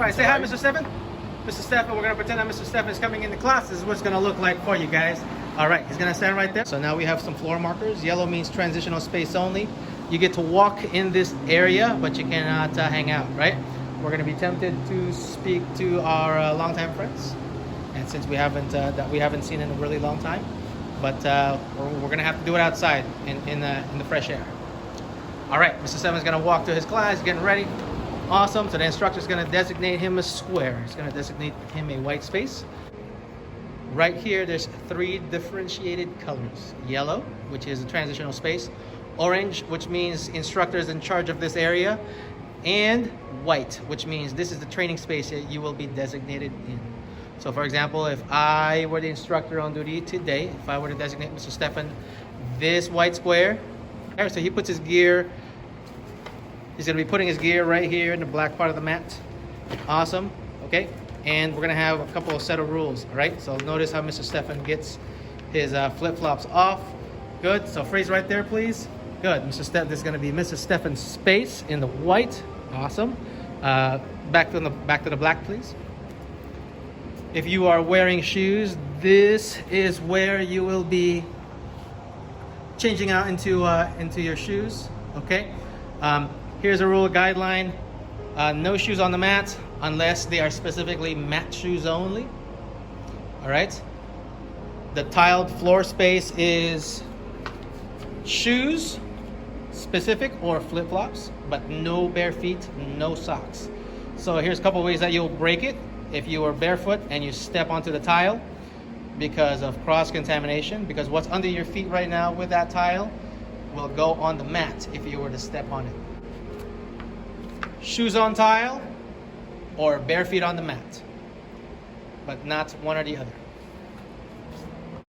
All right, say hi, Mr. Stephen. Mr. Stephen, we're gonna pretend that Mr. Stephen is coming into class. This is what it's gonna look like for you guys. All right, he's gonna stand right there. So now we have some floor markers. Yellow means transitional space only. You get to walk in this area, but you cannot hang out, right? We're gonna be tempted to speak to our longtime friends, and since we haven't seen in a really long time, but we're gonna have to do it outside in the fresh air. All right, Mr. Stephen's gonna walk to his class, getting ready. Awesome. So the instructor's going to designate him a square. He's going to designate him a white space. Right here, there's 3 differentiated colors. Yellow, which is a transitional space. Orange, which means instructor is in charge of this area. And white, which means this is the training space that you will be designated in. So for example, if I were the instructor on duty today, if I were to designate Mr. Stephen this white square, so he puts his gear. He's going to be putting his gear right here in the black part of the mat. Awesome. Okay. And we're going to have a couple of set of rules. All right. So notice how Mr. Stephen gets his flip-flops off. Good. So freeze right there, please. Good. This is going to be Mr. Stephen's space in the white. Awesome. Back to the black, please. If you are wearing shoes, this is where you will be changing out into your shoes. Okay. Here's a rule guideline. No shoes on the mat unless they are specifically mat shoes only. All right. The tiled floor space is shoes specific or flip-flops, but no bare feet, no socks. So here's a couple ways that you'll break it if you are barefoot and you step onto the tile because of cross-contamination, because what's under your feet right now with that tile will go on the mat if you were to step on it. Shoes on tile or bare feet on the mat, but not one or the other.